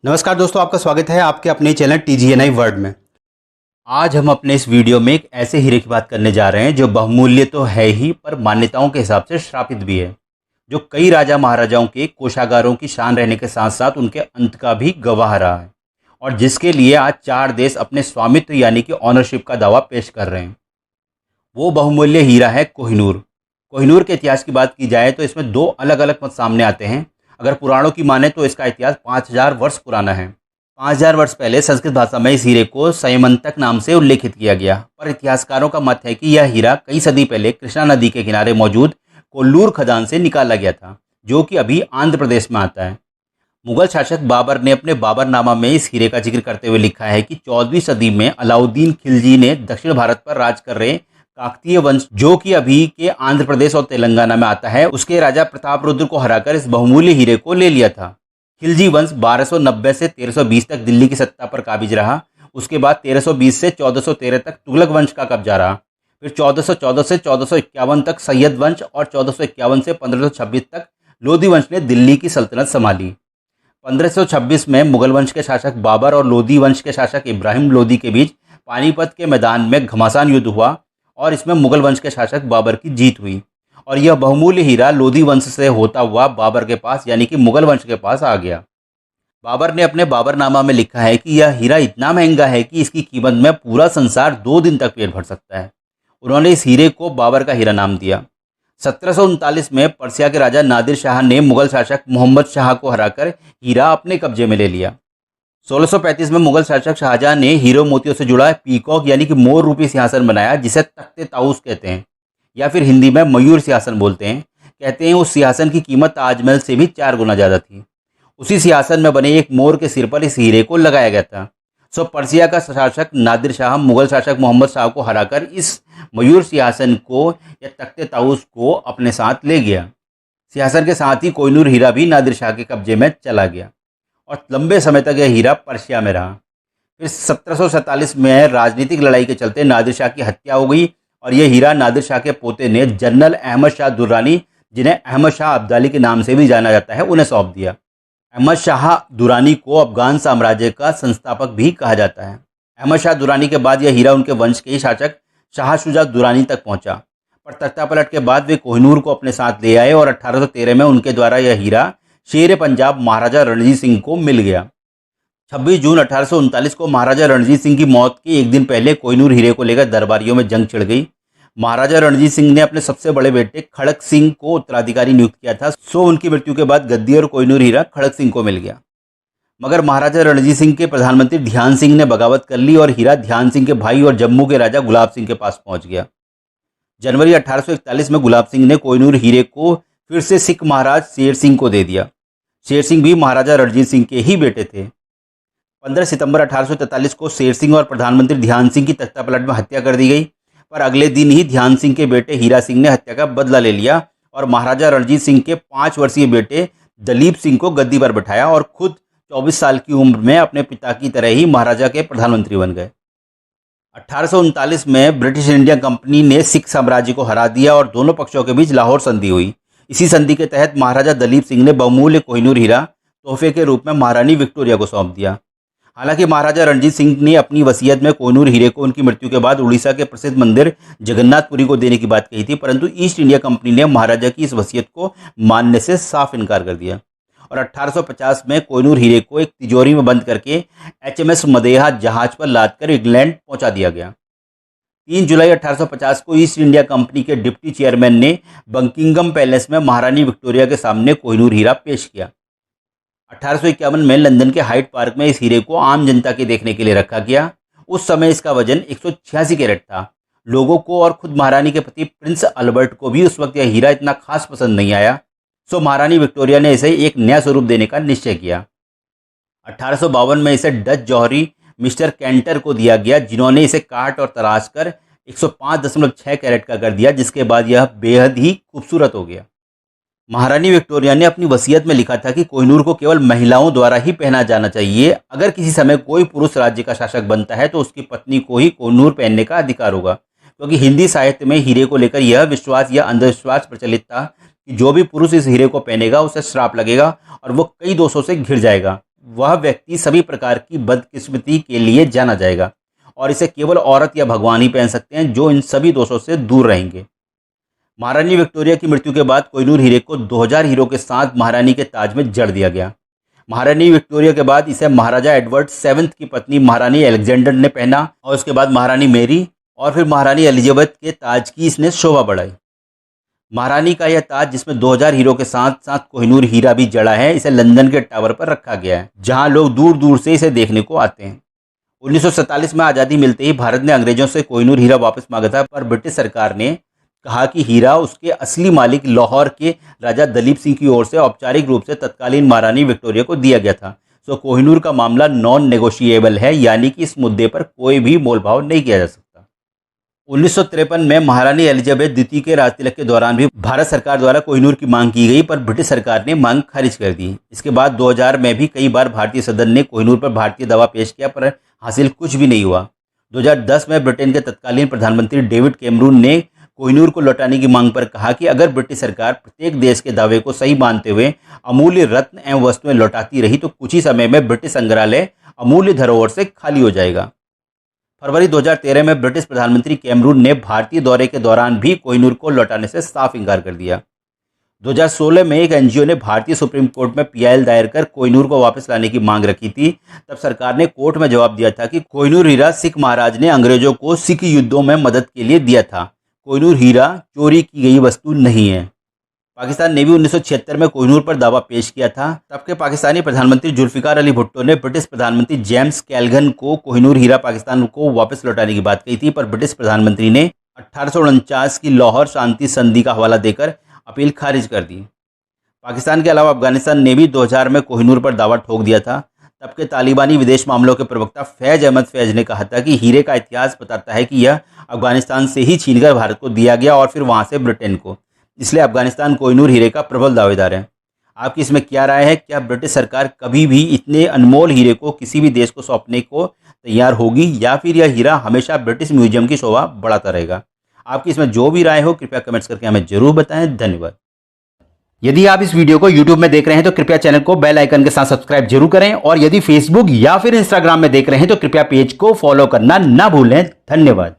नमस्कार दोस्तों, आपका स्वागत है आपके अपने चैनल TGNI वर्ल्ड में। आज हम अपने इस वीडियो में एक ऐसे हीरे की बात करने जा रहे हैं जो बहुमूल्य तो है ही, पर मान्यताओं के हिसाब से श्रापित भी है, जो कई राजा महाराजाओं के कोषागारों की शान रहने के साथ साथ उनके अंत का भी गवाह रहा है, और जिसके लिए आज 4 देश अपने स्वामित्व यानी कि ऑनरशिप का दावा पेश कर रहे हैं। वो बहुमूल्य हीरा है कोहिनूर। कोहिनूर के इतिहास की बात की जाए तो इसमें 2 अलग अलग मत सामने आते हैं। अगर पुराणों की माने तो इसका इतिहास 5000 वर्ष पुराना है। 5000 वर्ष पहले संस्कृत भाषा में इस हीरे को संयमंतक नाम से उल्लेखित किया गया, पर इतिहासकारों का मत है कि यह हीरा कई सदी पहले कृष्णा नदी के किनारे मौजूद कोल्लूर खदान से निकाला गया था, जो कि अभी आंध्र प्रदेश में आता है। मुगल शासक बाबर ने अपने बाबरनामा में इस हीरे का जिक्र करते हुए लिखा है कि 14वीं सदी में अलाउद्दीन खिलजी ने दक्षिण भारत पर राज कर रहे काकतीय वंश, जो कि अभी के आंध्र प्रदेश और तेलंगाना में आता है, उसके राजा प्रताप रुद्र को हराकर इस बहुमूल्य हीरे को ले लिया था। खिलजी वंश 1290 से 1320 तक दिल्ली की सत्ता पर काबिज रहा। उसके बाद 1320 से 1413 तक तुगलक वंश का कब्जा रहा। फिर 1414 से 1451 तक सैयद वंश और 1451 से 1526 तक लोधी वंश ने दिल्ली की सल्तनत संभाली। 1526 में मुगल वंश के शासक बाबर और लोधी वंश के शासक इब्राहिम लोधी के बीच पानीपत के मैदान में घमासान युद्ध हुआ, और इसमें मुगल वंश के शासक बाबर की जीत हुई, और यह बहुमूल्य हीरा लोधी वंश से होता हुआ बाबर के पास यानी कि मुगल वंश के पास आ गया। बाबर ने अपने बाबरनामा में लिखा है कि यह हीरा इतना महंगा है कि इसकी कीमत में पूरा संसार 2 दिन तक पेट भर सकता है। उन्होंने इस हीरे को बाबर का हीरा नाम दिया। 1739 में पर्सिया के राजा नादिर शाह ने मुगल शासक मोहम्मद शाह को हराकर हीरा अपने कब्जे में ले लिया। 1635 में मुगल शासक शाहजहां ने हीरो मोतियों से जुड़ा पीकॉक यानी कि मोर रूपी सिंहासन बनाया, जिसे तख्ते ताउस कहते हैं, या फिर हिंदी में मयूर सिंहासन बोलते हैं। कहते हैं उस सिंहासन की कीमत ताजमहल से भी 4 गुना ज़्यादा थी। उसी सिंहासन में बने एक मोर के सिर पर इस हीरे को लगाया गया था। पर्सिया का शासक नादिर शाह मुगल शासक मोहम्मद शाह को हराकर इस मयूर सिंहासन को या तख्ते ताउस को अपने साथ ले गया। सिंहासन के साथ ही कोहिनूर हीरा भी नादिर शाह के कब्जे में चला गया, और लंबे समय तक यह हीरा पर्शिया में रहा। फिर 1747 में राजनीतिक लड़ाई के चलते नादिर शाह की हत्या हो गई, और यह हीरा नादिर शाह के पोते ने जनरल अहमद शाह दुर्रानी, जिन्हें अहमद शाह अब्दाली के नाम से भी जाना जाता है, उन्हें सौंप दिया। अहमद शाह दुरानी को अफगान साम्राज्य का संस्थापक भी कहा जाता है। अहमद शाह दुरानी के बाद यह हीरा उनके वंश के ही शासक शाह शुजा दुरानी तक पहुंचा, पर तख्तापलट के बाद वे कोहिनूर को अपने साथ ले आए, और 1813 में उनके द्वारा यह हीरा शेर पंजाब महाराजा रणजीत सिंह को मिल गया। 26 जून 1839 को महाराजा रणजीत सिंह की मौत के एक दिन पहले कोहिनूर हीरे को लेकर दरबारियों में जंग छिड़ गई। महाराजा रणजीत सिंह ने अपने सबसे बड़े बेटे खड़क सिंह को उत्तराधिकारी नियुक्त किया था, सो उनकी मृत्यु के बाद गद्दी और कोहिनूर हीरा खड़क सिंह को मिल गया। मगर महाराजा रणजीत सिंह के प्रधानमंत्री ध्यान सिंह ने बगावत कर ली, और हीरा ध्यान सिंह के भाई और जम्मू के राजा गुलाब सिंह के पास पहुंच गया। जनवरी 1841 में गुलाब सिंह ने कोहिनूर हीरे को फिर से सिख महाराज शेर सिंह को दे दिया। शेर सिंह भी महाराजा रणजीत सिंह के ही बेटे थे। 15 सितंबर 1843 को शेर सिंह और प्रधानमंत्री ध्यान सिंह की तख्तापलट में हत्या कर दी गई, पर अगले दिन ही ध्यान सिंह के बेटे हीरा सिंह ने हत्या का बदला ले लिया, और महाराजा रणजीत सिंह के 5 वर्षीय बेटे दलीप सिंह को गद्दी पर बैठाया, और खुद 24 साल की उम्र में अपने पिता की तरह ही महाराजा के प्रधानमंत्री बन गए। 1839 में ब्रिटिश इंडिया कंपनी ने सिख साम्राज्य को हरा दिया, और दोनों पक्षों के बीच लाहौर संधि हुई। इसी संधि के तहत महाराजा दलीप सिंह ने बहुमूल्य कोहिनूर हीरा तोहफे के रूप में महारानी विक्टोरिया को सौंप दिया। हालांकि महाराजा रणजीत सिंह ने अपनी वसीयत में कोहिनूर हीरे को उनकी मृत्यु के बाद उड़ीसा के प्रसिद्ध मंदिर जगन्नाथपुरी को देने की बात कही थी, परंतु ईस्ट इंडिया कंपनी ने महाराजा की इस वसीयत को मानने से साफ इनकार कर दिया, और 1850 में कोहिनूर हीरे को एक तिजोरी में बंद करके HMS मदेहा जहाज पर लादकर इंग्लैंड पहुंचा दिया गया। 3 जुलाई 1850 को ईस्ट इंडिया कंपनी के डिप्टी चेयरमैन ने बकिंगम पैलेस में महारानी विक्टोरिया के सामने कोहिनूर हीरा पेश किया। 1851 में लंदन के हाइड पार्क में इस हीरे को आम जनता के देखने के लिए रखा गया। उस समय इसका वजन 186 कैरेट था। लोगों को और खुद महारानी के पति प्रिंस अल्बर्ट को भी उस वक्त यह हीरा इतना खास पसंद नहीं आया, सो महारानी विक्टोरिया ने इसे एक नया स्वरूप देने का निश्चय किया। 1852 में इसे डच जौहरी मिस्टर कैंटर को दिया गया, जिन्होंने इसे काट और तराश कर 105.6 कैरेट का कर दिया, जिसके बाद यह बेहद ही खूबसूरत हो गया। महारानी विक्टोरिया ने अपनी वसीयत में लिखा था कि कोहिनूर को केवल महिलाओं द्वारा ही पहना जाना चाहिए। अगर किसी समय कोई पुरुष राज्य का शासक बनता है तो उसकी पत्नी को ही कोहिनूर पहनने का अधिकार होगा, क्योंकि हिंदी साहित्य में हीरे को लेकर यह विश्वास या अंधविश्वास प्रचलित था कि जो भी पुरुष इस हीरे को पहनेगा उसे श्राप लगेगा और वो कई दोषों से घिर जाएगा। वह व्यक्ति सभी प्रकार की बदकिस्मती के लिए जाना जाएगा और इसे केवल औरत या भगवान ही पहन सकते हैं, जो इन सभी दोषों से दूर रहेंगे। महारानी विक्टोरिया की मृत्यु के बाद कोहिनूर हीरे को 2000 हीरो के साथ महारानी के ताज में जड़ दिया गया। महारानी विक्टोरिया के बाद इसे महाराजा एडवर्ड 7 की पत्नी महारानी अलेक्जेंडर ने पहना और उसके बाद महारानी मेरी और फिर महारानी एलिजाबेथ के ताज की इसने शोभा बढ़ाई। महारानी का यह ताज, जिसमें 2000 हीरो के साथ साथ कोहिनूर हीरा भी जड़ा है, इसे लंदन के टावर पर रखा गया है, जहां लोग दूर दूर से इसे देखने को आते हैं। 1947 में आज़ादी मिलते ही भारत ने अंग्रेजों से कोहिनूर हीरा वापस मांगा था, पर ब्रिटिश सरकार ने कहा कि हीरा उसके असली मालिक लाहौर के राजा दलीप सिंह की ओर से औपचारिक रूप से तत्कालीन महारानी विक्टोरिया को दिया गया था। सो कोहिनूर का मामला नॉन नेगोशिएबल है, यानी कि इस मुद्दे पर कोई भी मोलभाव नहीं किया जा सकता। 1953 में महारानी एलिजाबेथ द्वितीय के राजतिलक के दौरान भी भारत सरकार द्वारा कोहिनूर की मांग की गई, पर ब्रिटिश सरकार ने मांग खारिज कर दी। इसके बाद 2000 में भी कई बार भारतीय सदन ने कोहिनूर पर भारतीय दावा पेश किया, पर हासिल कुछ भी नहीं हुआ। 2010 में ब्रिटेन के तत्कालीन प्रधानमंत्री डेविड कैमरून ने कोहिनूर को लौटाने की मांग पर कहा कि अगर ब्रिटिश सरकार प्रत्येक देश के दावे को सही मानते हुए अमूल्य रत्न एवं वस्तुएं लौटाती रही तो कुछ ही समय में ब्रिटिश संग्रहालय अमूल्य धरोहर से खाली हो जाएगा। फरवरी 2013 में ब्रिटिश प्रधानमंत्री कैमरून ने भारतीय दौरे के दौरान भी कोहिनूर को लौटाने से साफ इंकार कर दिया। 2016 में एक एनजीओ ने भारतीय सुप्रीम कोर्ट में पीआईएल दायर कर कोहिनूर को वापस लाने की मांग रखी थी। तब सरकार ने कोर्ट में जवाब दिया था कि कोहिनूर हीरा सिख महाराज ने अंग्रेजों को सिख युद्धों में मदद के लिए दिया था। कोहिनूर हीरा चोरी की गई वस्तु नहीं है। पाकिस्तान ने भी 1976 में कोहिनूर पर दावा पेश किया था। तब के पाकिस्तानी प्रधानमंत्री जुल्फिकार अली भुट्टो ने ब्रिटिश प्रधानमंत्री जेम्स कैलगन को कोहिनूर हीरा पाकिस्तान को वापस लौटाने की बात कही थी, पर ब्रिटिश प्रधानमंत्री ने 1849 की लाहौर शांति संधि का हवाला देकर अपील खारिज कर दी। पाकिस्तान के अलावा अफगानिस्तान ने भी 2000 में कोहिनूर पर दावा ठोक दिया था। तब के तालिबानी विदेश मामलों के प्रवक्ता फैज अहमद फैज ने कहा था कि हीरे का इतिहास बताता है कि यह अफगानिस्तान से ही छीनकर भारत को दिया गया और फिर वहां से ब्रिटेन को, इसलिए अफगानिस्तान कोहिनूर हीरे का प्रबल दावेदार है। आपकी इसमें क्या राय है? क्या ब्रिटिश सरकार कभी भी इतने अनमोल हीरे को किसी भी देश को सौंपने को तैयार होगी, या फिर यह हीरा हमेशा ब्रिटिश म्यूजियम की शोभा बढ़ाता रहेगा? आपकी इसमें जो भी राय हो कृपया कमेंट्स करके हमें जरूर बताएं। धन्यवाद। यदि आप इस वीडियो को YouTube में देख रहे हैं तो कृपया चैनल को बेल आइकन के साथ सब्सक्राइब जरूर करें, और यदि Facebook या फिर Instagram में देख रहे हैं तो कृपया पेज को फॉलो करना ना भूलें। धन्यवाद।